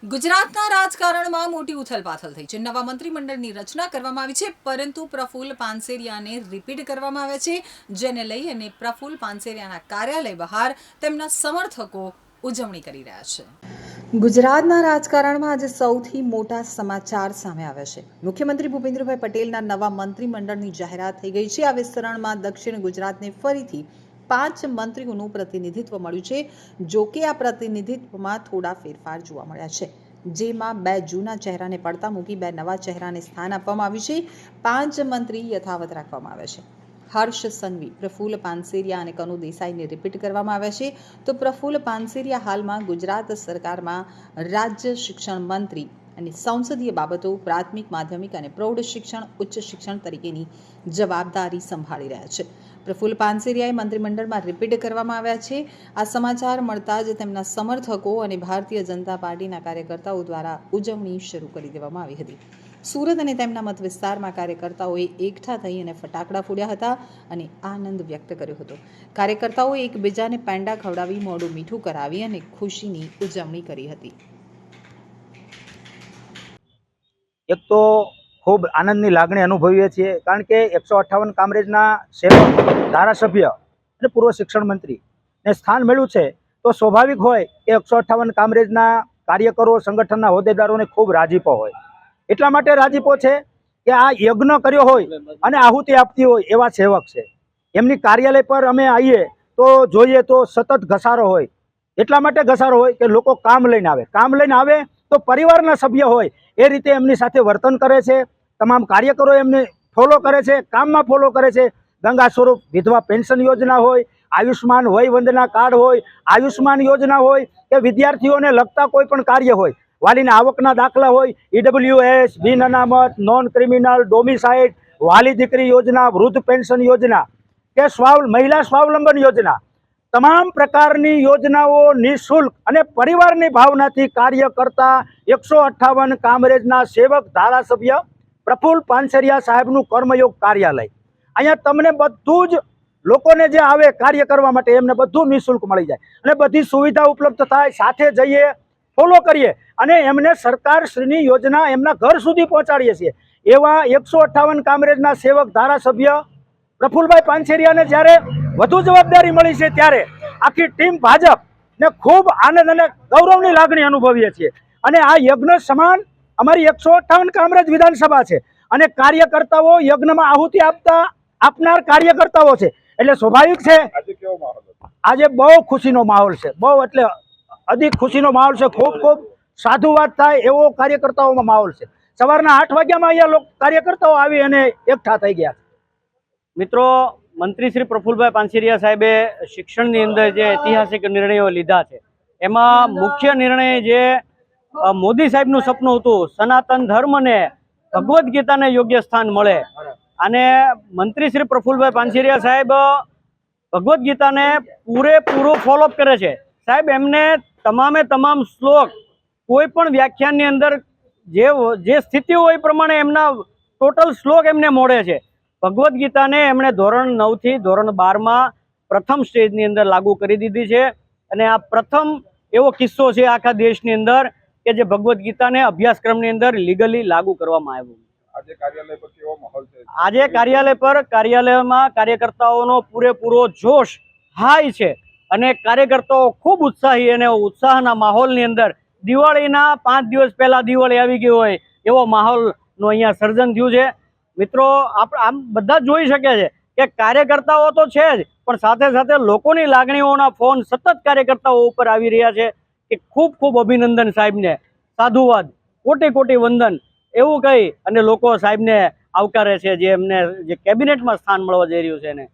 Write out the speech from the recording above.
ગુજરાતના રાજકારણમાં મોટી ઉથલપાથલ થઈ છે। નવા મંત્રીમંડળની રચના કરવામાં આવી છે, પરંતુ પ્રફુલ્લ પાનસેરિયાને રિપીટ કરવામાં આવે છે, જેને લઈ અને પ્રફુલ્લ પાનસેરિયાના કાર્યાલય બહાર તેમના સમર્થકો ઉજવણી કરી રહ્યા છે। ગુજરાતના રાજકારણમાં આજે સૌથી મોટા સમાચાર સામે આવ્યા છે। મુખ્યમંત્રી ભૂપેન્દ્રભાઈ પટેલના નવા મંત્રીમંડળની જાહેરાત થઈ ગઈ છે। આ વિસ્તરણમાં દક્ષિણ ગુજરાતને ફરીથી 5 મંત્રીઓનું પ્રતિનિધિત્વ મળ્યું છે। જો કે આ પ્રતિનિધિત્વમાં થોડા ફેરફાર જોવા મળ્યા છે, જેમાં 2 જૂના ચહેરાને પડતા મૂકી 2 નવા ચહેરાને સ્થાન આપવામાં આવ્યું છે। 5 મંત્રી યથાવત રાખવામાં આવ્યા છે। હર્ષ સંઘવી, પ્રફુલ્લ પાનસેરિયા અને કનુ દેસાઈને રિપીટ કરવામાં આવ્યા છે। તો પ્રફુલ્લ પાનસેરિયા હાલમાં ગુજરાત સરકારમાં રાજ્ય શિક્ષણ મંત્રી અને સંસદીય બાબતો, પ્રાથમિક, માધ્યમિક અને પ્રૌઢ શિક્ષણ, ઉચ્ચ શિક્ષણ તરીકેની જવાબદારી સંભાળી રહ્યા છે। પ્રફુલ્લ પાનસેરિયાએ મંત્રીમંડળમાં રિપીટ કરવામાં આવ્યા છે। આ સમાચાર મળતા જ તેમના સમર્થકો અને ભારતીય જનતા પાર્ટીના કાર્યકર્તાઓ દ્વારા ઉજવણી શરૂ કરી દેવામાં આવી હતી। સુરત અને તેમના મત વિસ્તારમાં કાર્યકર્તાઓએ એકઠા થઈ અને ફટાકડા ફોડ્યા હતા અને આનંદ વ્યક્ત કર્યો હતો। કાર્યકર્તાઓએ એકબીજાને પેંડા ખવડાવી, મોઢું મીઠું કરાવી અને ખુશીની ઉજવણી કરી હતી। એક તો ખૂબ આનંદની લાગણી અનુભવીએ છીએ, કારણ કે 158 કામરેજના સેવક, ધારાસભ્ય અને પૂર્વ શિક્ષણ મંત્રીને સ્થાન મળ્યું છે, તો સ્વાભાવિક હોય કે 158 કામરેજના કાર્યકરો, સંગઠનના હોદ્દેદારોને ખૂબ રાજીપો હોય। એટલા માટે રાજીપો છે કે આ યજ્ઞ કર્યો હોય અને આહુતિ આપતી હોય એવા સેવક છે। એમની કાર્યાલય પર અમે આવીએ તો જોઈએ તો સતત ઘસારો હોય। એટલા માટે ઘસારો હોય કે લોકો કામ લઈને આવે તો પરિવારના સભ્ય હોય એ રીતે એમની સાથે વર્તન કરે છે। તમામ કાર્યકરો એમને ફોલો કરે છે, કામમાં ફોલો કરે છે। ગંગા સ્વરૂપ વિધવા પેન્શન યોજના હોય, આયુષ્માન વય વંદના કાર્ડ હોય, આયુષ્માન યોજના હોય કે વિદ્યાર્થીઓને લગતા કોઈ પણ કાર્ય હોય, વાલીના આવકના દાખલા હોય, EWS, બિન અનામત, નોન ક્રિમિનલ, ડોમિસાઇડ, વાલી દીકરી યોજના, વૃદ્ધ પેન્શન યોજના કે મહિલા સ્વાવલંબન યોજના, તમામ પ્રકારની યોજનાઓ નિઃશુલ્ક અને પરિવારની ભાવનાથી કાર્ય કરતા 158 કામરેજના સેવક, ધારાસભ્ય પ્રફુલ્લ પાનસેરિયા સાહેબનું કર્મયોગ કાર્યાલય। અહીંયા તમને બધું જ લોકોને જે આવે કાર્ય કરવા માટે એમને બધું નિઃશુલ્ક મળી જાય અને બધી સુવિધા ઉપલબ્ધ થાય। સાથે જઈએ, ફોલો કરીએ અને એમને સરકારશ્રીની યોજના એમના ઘર સુધી પહોંચાડીએ છીએ। એવા 158 કામરેજના સેવક, ધારાસભ્ય પ્રફુલ્લભાઈ પાનસેરિયાને જ્યારે વધુ જવાબદારી મળી છે, ત્યારે આખી ટીમ ભાજપ ને ખૂબ આનંદ અને ગૌરવની લાગણી અનુભવીએ છીએ। અને આ યજ્ઞ સમાન અમારી 158 કામરેજ વિધાનસભા છે અને કાર્યકર્તાઓ યજ્ઞમાં આહુતિ આપનાર કાર્યકર્તાઓ છે, એટલે સ્વાભાવિક છે આજે બહુ ખુશીનો માહોલ છે। બહુ એટલે અધિક ખુશીનો માહોલ છે। ખૂબ ખૂબ સાધુવાદ થાય એવો કાર્યકર્તાઓમાં માહોલ છે। સવારના 8 વાગ્યામાં અહીંયા કાર્યકર્તાઓ આવી અને એકઠા થઈ ગયા। મિત્રો, મંત્રી શ્રી પ્રફુલ્લભાઈ પાનસેરિયા સાહેબે શિક્ષણની અંદર જે ઐતિહાસિક નિર્ણયો લીધા છે, એમાં મુખ્ય નિર્ણય જે મોદી સાહેબનું સપનું હતું, સનાતન ધર્મને, ભગવદ્ ગીતાને યોગ્ય સ્થાન મળે, અને મંત્રી શ્રી પ્રફુલ્લભાઈ પાનસેરિયા સાહેબ ભગવદ્ ગીતાને પૂરેપૂરું ફોલોઅપ કરે છે। સાહેબ એમને તમામ શ્લોક કોઈ પણ વ્યાખ્યાનની અંદર જે સ્થિતિ હોય એ પ્રમાણે એમના ટોટલ શ્લોક એમને મોડે છે। ભગવદ્ ગીતાને એમણે ધોરણ 9 થી ધોરણ 12માં પ્રથમ સ્ટેજની અંદર લાગુ કરી દીધી છે, અને આ પ્રથમ એવો કિસ્સો છે આખા દેશની અંદર કે જે ભગવદ્ ગીતાને અભ્યાસક્રમની અંદર લીગલી લાગુ કરવામાં આવ્યું। આજે કાર્યાલય પર કેવો માહોલ છે? આજે કાર્યાલયમાં કાર્યકર્તાઓનો પૂરેપૂરો જોશ હાઈ છે અને કાર્યકર્તાઓ ખૂબ ઉત્સાહી અને ઉત્સાહના માહોલની અંદર દિવાળીના 5 દિવસ પહેલા દિવાળી આવી ગઈ હોય એવો માહોલનું અહીંયા સર્જન થયું છે। મિત્રો, આમ બધા જોઈ શકે છે કે કાર્યકર્તાઓ તો છે જ, પણ સાથે સાથે લોકોની લાગણીઓના ફોન સતત કાર્યકર્તાઓ ઉપર આવી રહ્યા છે કે ખૂબ ખૂબ અભિનંદન સાહેબને, સાધુવાદ, કોટી કોટી વંદન એવું કહી અને લોકો સાહેબને આવકારે છે, જે એમને જે કેબિનેટમાં સ્થાન મળવા જઈ રહ્યું છે એને।